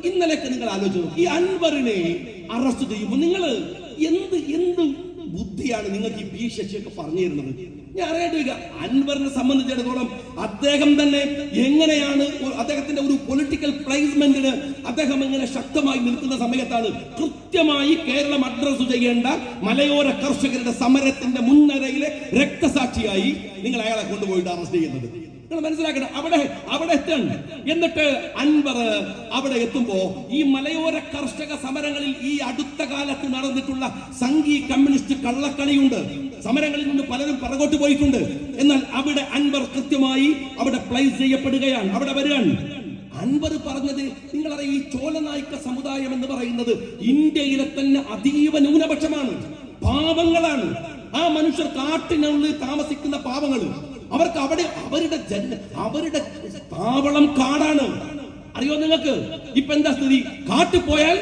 ഇന്നലെയൊക്കെ നിങ്ങൾ ആലോചിച്ചു, ഈ അൻവറിനെ അറസ്റ്റ് ചെയ്യുമ്പോൾ നിങ്ങൾ എന്ത് എന്ത് ബുദ്ധിയാണ് നിങ്ങൾക്ക് ഈ പി ശശിയൊക്കെ പറഞ്ഞു തരുന്നത്? ഞാൻ അറിയാണ്ടിരിക്കുക. അൻവറിനെ സംബന്ധിച്ചിടത്തോളം അദ്ദേഹം തന്നെ എങ്ങനെയാണ് അദ്ദേഹത്തിന്റെ ഒരു പൊളിറ്റിക്കൽ പ്ലേസ്മെന്റിന് അദ്ദേഹം എങ്ങനെ ശക്തമായി നിൽക്കുന്ന സമയത്താണ് കൃത്യമായി കേരളം അഡ്രസ് ചെയ്യേണ്ട മലയോര കർഷകരുടെ സമരത്തിന്റെ മുൻനിരയിലെ രക്തസാക്ഷിയായി നിങ്ങൾ അയാളെ കൊണ്ടുപോയിട്ട് അറസ്റ്റ് ചെയ്യുന്നത്. നിങ്ങൾ മനസ്സിലാക്കണം. അവിടെ എത്തണം. എന്നിട്ട് അൻവർ അവിടെ എത്തുമ്പോ ഈ മലയോര കർഷക സമരങ്ങളിൽ ഈ അടുത്ത കാലത്ത് നടന്നിട്ടുള്ള സംഘീ കമ്മ്യൂണിസ്റ്റ് കള്ളക്കളിയുണ്ട്. സമരങ്ങളിൽ നിന്ന് പലരും പുറകോട്ട് പോയിട്ടുണ്ട്. എന്നാൽ അവിടെ അൻവർ കൃത്യമായി അവിടെ പ്ലേസ് ചെയ്യപ്പെടുകയാണ്, അവിടെ വരികയാണ്. അൻവർ പറഞ്ഞത് നിങ്ങളറിയാം, ഈ ചോലനായിക്ക സമുദായം എന്ന് പറയുന്നത് ഇന്ത്യയിലെ തന്നെ അതീവ ന്യൂനപക്ഷമാണ്, പാവങ്ങളാണ്. ആ മനുഷ്യർ കാട്ടിനുള്ളിൽ താമസിക്കുന്ന പാവങ്ങൾ, അവർക്ക് അവിടെ അവരുടെ താവളം കാടാണ്. അറിയോ നിങ്ങൾക്ക്? ഇപ്പൊ എന്താ സ്ഥിതി? കാട്ടിൽ പോയാൽ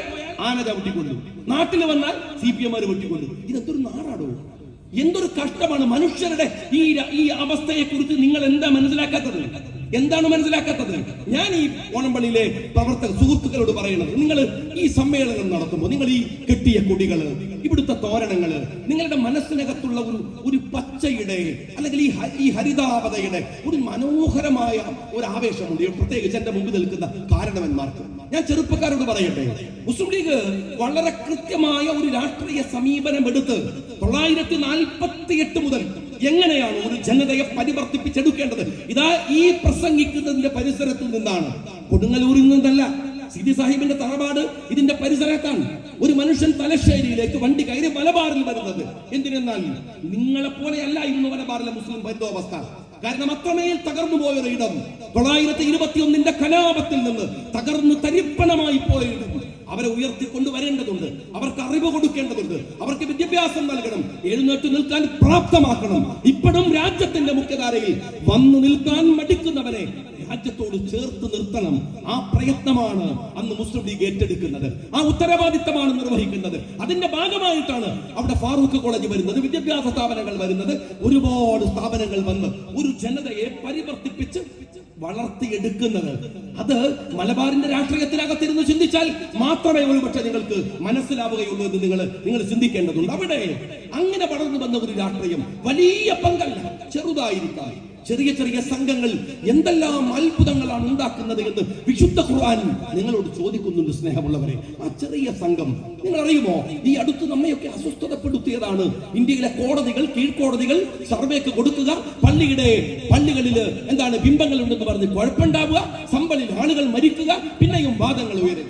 ആന ചവിട്ടിക്കൊണ്ടു, നാട്ടിൽ വന്നാൽ CPM വെട്ടിക്കൊണ്ടു. ഇതെന്തൊരു നാടാടോ, എന്തൊരു കഷ്ടമാണ്. മനുഷ്യരുടെ ഈ അവസ്ഥയെ കുറിച്ച് നിങ്ങൾ എന്താ മനസ്സിലാക്കാത്തത്? എന്താണ് മനസ്സിലാക്കാത്തത്? ഞാൻ ഈ ഓണംപള്ളിയിലെ പ്രവർത്തക സുഹൃത്തുക്കളോട് പറയുന്നത്, നിങ്ങൾ ഈ സമ്മേളനം നടത്തുമ്പോൾ നിങ്ങൾ ഈ കെട്ടിയ കൊടികള്, ഇവിടുത്തെ തോരണങ്ങള്, നിങ്ങളുടെ മനസ്സിനകത്തുള്ള ഒരു പച്ചയുടെ അല്ലെങ്കിൽ ഈ ഹരിതാപതയുടെ ഒരു മനോഹരമായ ഒരു ആവേശമുണ്ട്, പ്രത്യേകിച്ച് എന്റെ മുമ്പ് നിൽക്കുന്ന കാരണവന്മാർക്ക്. ഞാൻ ചെറുപ്പക്കാരോട് പറയട്ടെ, മുസ്ലിം ലീഗ് വളരെ കൃത്യമായ ഒരു രാഷ്ട്രീയ സമീപനം എടുത്ത് 948 മുതൽ എങ്ങനെയാണ് ഒരു ജനതയെ പരിവർത്തിപ്പിച്ചെടുക്കേണ്ടത്, ഇതാ ഈ പ്രസംഗിക്കുന്നതിന്റെ പരിസരത്ത് നിന്നാണ്, കൊടുങ്ങല്ലൂരിൽ നിന്നല്ല. സിദി സാഹിബിന്റെ തറവാട് ഇതിന്റെ പരിസരത്താണ്. ഒരു മനുഷ്യൻ തലശ്ശേരിയിലേക്ക് വണ്ടി കയറി മലബാറിൽ വരുന്നത് എന്തിനെന്നാൽ നിങ്ങളെ പോലെയല്ലായിരുന്നു മലബാറിലെ മുസ്ലിം പരിതോവസ്ഥ. കാരണം അത്രമേൽ തകർന്നു പോയൊരു ഇടം, 921 കലാപത്തിൽ നിന്ന് തകർന്നു തരിപ്പണമായി പോയത്. അവരെ ഉയർത്തിക്കൊണ്ടുവരേണ്ടതുണ്ട്, അവർക്ക് അറിവ് കൊടുക്കേണ്ടതുണ്ട്, അവർക്ക് വിദ്യാഭ്യാസം നൽകണം, എഴുന്നേറ്റ് നിൽക്കാൻ പ്രാപ്തമാക്കണം. ഇപ്പോഴും രാജ്യത്തിന്റെ മുഖ്യധാരയിൽ വന്നു നിൽക്കാൻ മടിക്കുന്നവരെ രാജ്യത്തോട് ചേർത്ത് നിർത്തണം. ആ പ്രയത്നമാണ് അന്ന് മുസ്ലിം ലീഗ് ഏറ്റെടുക്കുന്നത്, ആ ഉത്തരവാദിത്തമാണ് നിർവഹിക്കുന്നത്. അതിന്റെ ഭാഗമായിട്ടാണ് അവിടെ ഫാറൂഖ് കോളേജ് വരുന്നത്, വിദ്യാഭ്യാസ സ്ഥാപനങ്ങൾ വരുന്നത്, ഒരുപാട് സ്ഥാപനങ്ങൾ വന്ന് ഒരു ജനതയെ പരിവർത്തിപ്പിച്ച് വളർത്തിയെടുക്കുന്നത്. അത് മലബാറിന്റെ രാഷ്ട്രീയത്തിനകത്തിരുന്ന് ചിന്തിച്ചാൽ മാത്രമേ ഒരുപക്ഷെ നിങ്ങൾക്ക് മനസ്സിലാവുകയുള്ളൂ എന്ന് നിങ്ങൾ ചിന്തിക്കേണ്ടതുണ്ട്. അവിടെ അങ്ങനെ വളർന്നു വന്ന ഒരു രാഷ്ട്രീയം വലിയ പങ്കല്ല, ചെറുതായിരിക്കാം. ചെറിയ ചെറിയ സംഘങ്ങൾ എന്തെല്ലാം അത്ഭുതങ്ങളാണ് ഉണ്ടാക്കുന്നത് എന്ന് വിശുദ്ധ ഖുർആൻ നിങ്ങളോട് ചോദിക്കുന്നുണ്ട്. സ്നേഹമുള്ളവരെ, ആ ചെറിയ സംഘം നിങ്ങൾ അറിയുമോ? ഈ അടുത്ത് നമ്മയൊക്കെ അസ്വസ്ഥതപ്പെടുത്തിയതാണ് ഇന്ത്യയിലെ കോടതികൾ, കീഴ്ക്കോടതികൾ സർവേക്ക് കൊടുക്കുക, പള്ളികളിൽ എന്താണ് ബിംബങ്ങൾ ഉണ്ടെന്ന് പറഞ്ഞ് കുഴപ്പമുണ്ടാവുക, സമ്പലിൽ ആളുകൾ മരിക്കുക, പിന്നെയും വാദങ്ങൾ ഉയരുക.